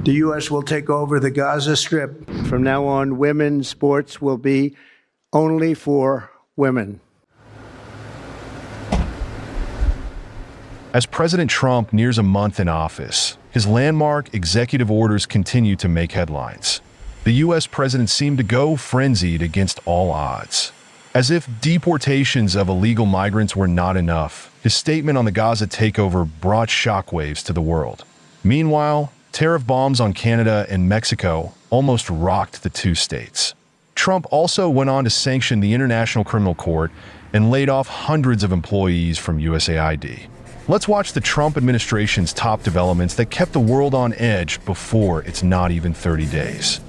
The U.S. will take over the Gaza Strip. From now on, women's sports will be only for women. As President Trump nears a month in office, his landmark executive orders continue to make headlines. The U.S. president seemed to go frenzied against all odds. As if deportations of illegal migrants were not enough, his statement on the Gaza takeover brought shockwaves to the world. Meanwhile, tariff bombs on Canada and Mexico almost rocked the two states. Trump also went on to sanction the International Criminal Court and laid off hundreds of employees from USAID. Let's watch the Trump administration's top developments that kept the world on edge before it's not even 30 days.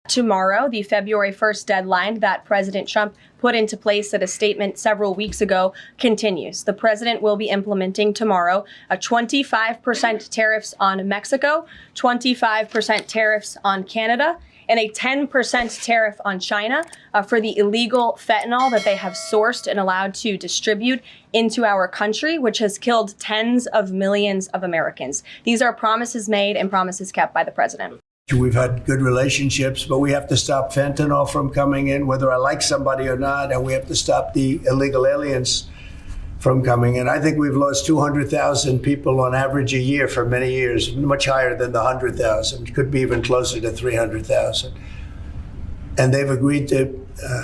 Tomorrow, the February 1st deadline that President Trump put into place at a statement several weeks ago continues. The president will be implementing tomorrow a 25% tariffs on Mexico, 25% tariffs on Canada, and a 10% tariff on China for the illegal fentanyl that they have sourced and allowed to distribute into our country, which has killed tens of millions of Americans. These are promises made and promises kept by the president. We've had good relationships, but we have to stop fentanyl from coming in, whether I like somebody or not, and we have to stop the illegal aliens from coming in. I think we've lost 200,000 people on average a year for many years, much higher than the 100,000, could be even closer to 300,000. And they've agreed to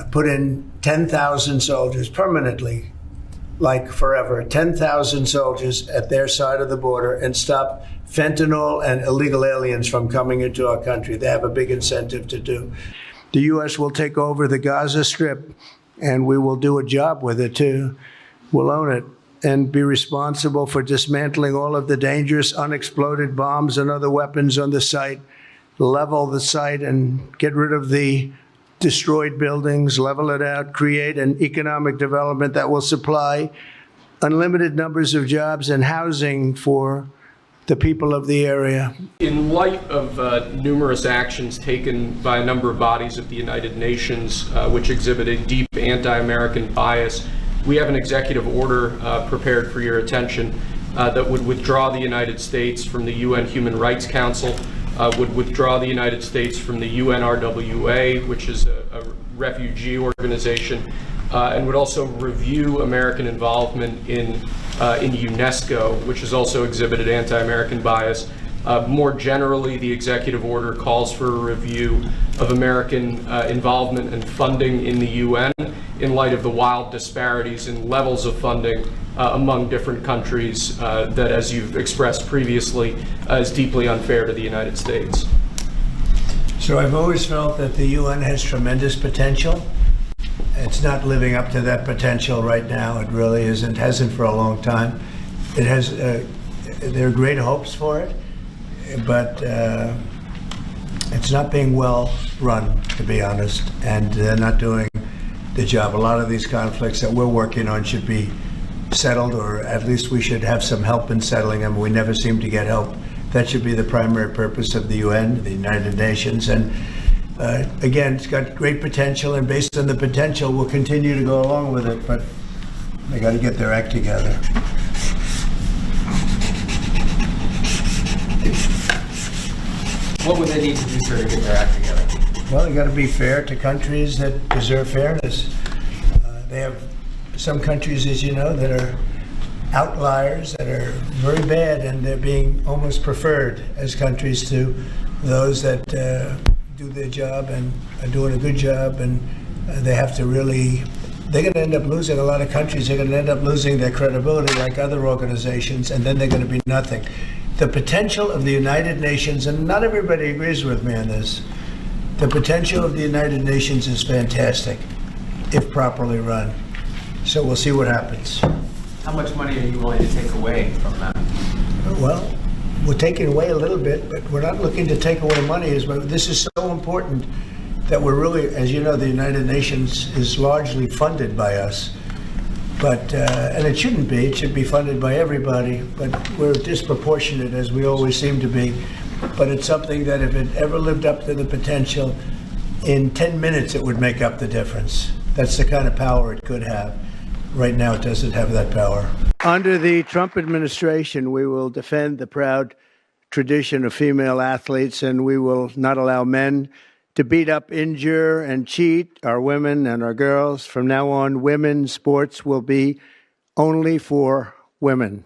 put in 10,000 soldiers permanently, like forever, 10,000 soldiers at their side of the border and stop fentanyl and illegal aliens from coming into our country. They have a big incentive to do. The U.S. will take over the Gaza Strip, and we will do a job with it, too. We'll own it and be responsible for dismantling all of the dangerous unexploded bombs and other weapons on the site, level the site and get rid of the destroyed buildings, level it out, create an economic development that will supply unlimited numbers of jobs and housing for the people of the area. In light of numerous actions taken by a number of bodies of the United Nations, which exhibit a deep anti-American bias, we have an executive order prepared for your attention that would withdraw the United States from the UN Human Rights Council, would withdraw the United States from the UNRWA, which is a refugee organization, and would also review American involvement in UNESCO, which has also exhibited anti-American bias. More generally, the executive order calls for a review of American involvement and funding in the UN in light of the wild disparities in levels of funding among different countries that, as you've expressed previously, is deeply unfair to the United States. So I've always felt that the UN has tremendous potential. It's not living up to that potential right now. It really isn't, hasn't for a long time. It has, there are great hopes for it, but it's not being well run, to be honest, and they're not doing the job. A lot of these conflicts that we're working on should be settled, or at least we should have some help in settling them. We never seem to get help. That should be the primary purpose of the UN, the United Nations. And again, it's got great potential, and based on the potential, we'll continue to go along with it, but they got to get their act together. What would they need to do, sir, to get their act together? Well, they got to be fair to countries that deserve fairness. They have some countries, as you know, that are outliers, that are very bad, and they're being almost preferred as countries to those that do their job and are doing a good job, and they have to really, they're going to end up losing, a lot of countries are going to end up losing their credibility like other organizations, and then they're going to be nothing. The potential of the United Nations, and not everybody agrees with me on this, the potential of the United Nations is fantastic if properly run. So we'll see what happens. How much money are you willing to take away from that? Well, we're taking away a little bit, but we're not looking to take away money. This is so important that we're really, as you know, the United Nations is largely funded by us. But, and it shouldn't be, it should be funded by everybody, but we're disproportionate, as we always seem to be. But it's something that if it ever lived up to the potential, in 10 minutes it would make up the difference. That's the kind of power it could have. Right now it doesn't have that power. Under the Trump administration, we will defend the proud tradition of female athletes, and we will not allow men to beat up, injure, and cheat our women and our girls. From now on, women's sports will be only for women.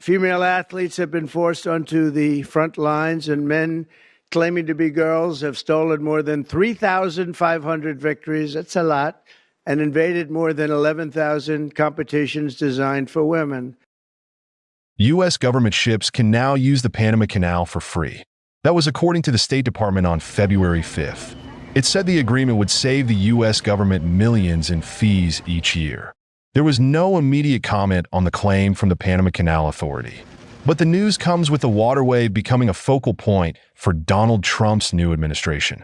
Female athletes have been forced onto the front lines, and men claiming to be girls have stolen more than 3,500 victories. That's a lot. And invaded more than 11,000 competitions designed for women. U.S. government ships can now use the Panama Canal for free. That was according to the State Department on February 5th. It said the agreement would save the U.S. government millions in fees each year. There was no immediate comment on the claim from the Panama Canal Authority. But the news comes with the waterway becoming a focal point for Donald Trump's new administration.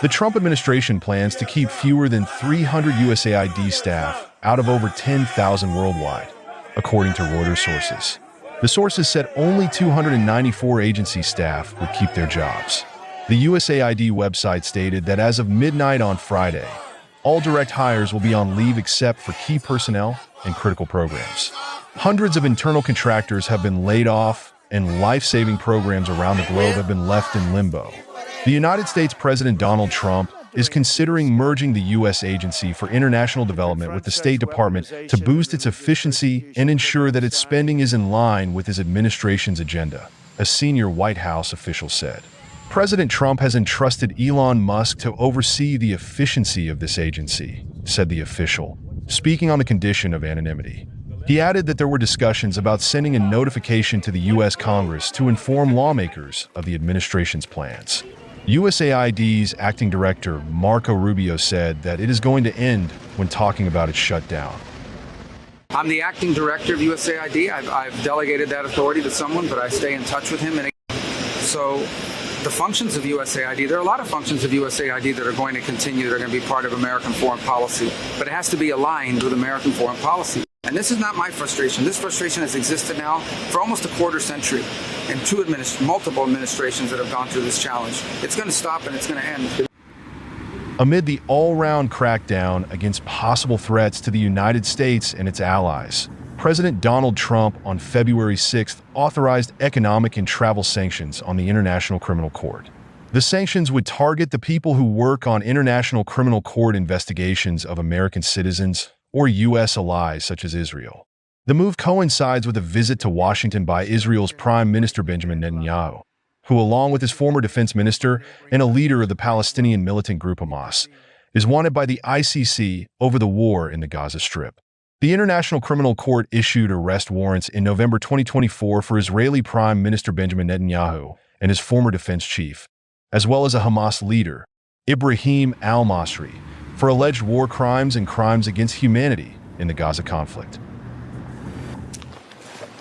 The Trump administration plans to keep fewer than 300 USAID staff out of over 10,000 worldwide, according to Reuters sources. The sources said only 294 agency staff would keep their jobs. The USAID website stated that as of midnight on Friday, all direct hires will be on leave except for key personnel and critical programs. Hundreds of internal contractors have been laid off, and life-saving programs around the globe have been left in limbo. The United States President Donald Trump is considering merging the U.S. Agency for International Development with the State Department to boost its efficiency and ensure that its spending is in line with his administration's agenda, a senior White House official said. President Trump has entrusted Elon Musk to oversee the efficiency of this agency, said the official, speaking on the condition of anonymity. He added that there were discussions about sending a notification to the U.S. Congress to inform lawmakers of the administration's plans. USAID's acting director, Marco Rubio, said that it is going to end when talking about its shutdown. I'm the acting director of USAID. I've delegated that authority to someone, but I stay in touch with him. And so the functions of USAID, there are a lot of functions of USAID that are going to continue, that are going to be part of American foreign policy, but it has to be aligned with American foreign policy. And this is not my frustration. This frustration has existed now for almost a quarter century, and multiple administrations that have gone through this challenge. It's going to stop and it's going to end. Amid the all-round crackdown against possible threats to the United States and its allies, President Donald Trump on February 6th authorized economic and travel sanctions on the International Criminal Court. The sanctions would target the people who work on International Criminal Court investigations of American citizens or U.S. allies such as Israel. The move coincides with a visit to Washington by Israel's Prime Minister Benjamin Netanyahu, who, along with his former defense minister and a leader of the Palestinian militant group Hamas, is wanted by the ICC over the war in the Gaza Strip. The International Criminal Court issued arrest warrants in November 2024 for Israeli Prime Minister Benjamin Netanyahu and his former defense chief, as well as a Hamas leader, Ibrahim al-Masri, for alleged war crimes and crimes against humanity in the Gaza conflict.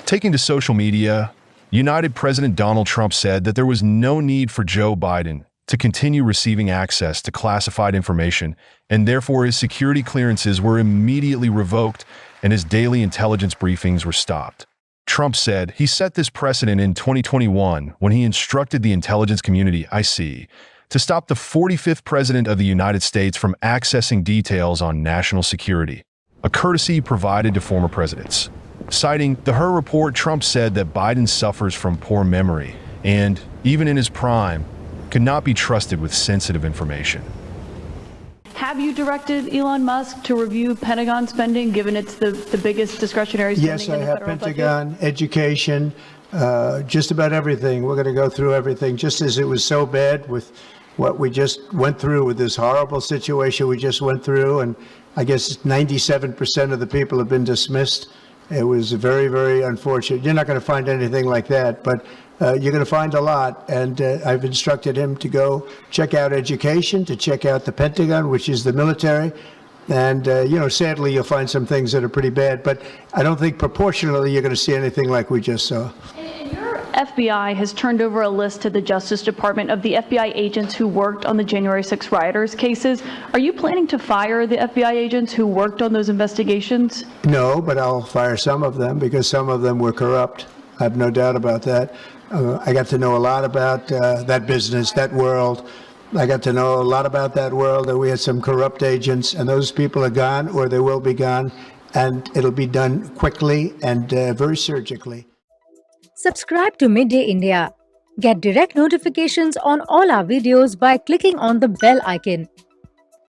Taking to social media, United President Donald Trump said that there was no need for Joe Biden to continue receiving access to classified information, and therefore his security clearances were immediately revoked and his daily intelligence briefings were stopped. Trump said he set this precedent in 2021 when he instructed the intelligence community, IC, to stop the 45th President of the United States from accessing details on national security, a courtesy provided to former presidents. Citing the Her report, Trump said that Biden suffers from poor memory and, even in his prime, could not be trusted with sensitive information. Have you directed Elon Musk to review Pentagon spending, given it's the biggest discretionary spending Yes, in I the have federal Pentagon, budget? education, just about everything. We're going to go through everything, just as it was so bad with what we just went through with this horrible situation we just went through. And I guess 97% of the people have been dismissed. It was very, very unfortunate. You're not going to find anything like that, but you're going to find a lot. And I've instructed him to go check out education, to check out the Pentagon, which is the military. And, sadly, you'll find some things that are pretty bad. But I don't think proportionally you're going to see anything like we just saw. Your FBI has turned over a list to the Justice Department of the FBI agents who worked on the January 6 rioters cases. Are you planning to fire the FBI agents who worked on those investigations? No, but I'll fire some of them because some of them were corrupt. I have no doubt about that. I got to know a lot about that business, that world. I got to know a lot about that world, and we had some corrupt agents, and those people are gone, or they will be gone, and it'll be done quickly and very surgically. Subscribe to Midday India. Get direct notifications on all our videos by clicking on the bell icon.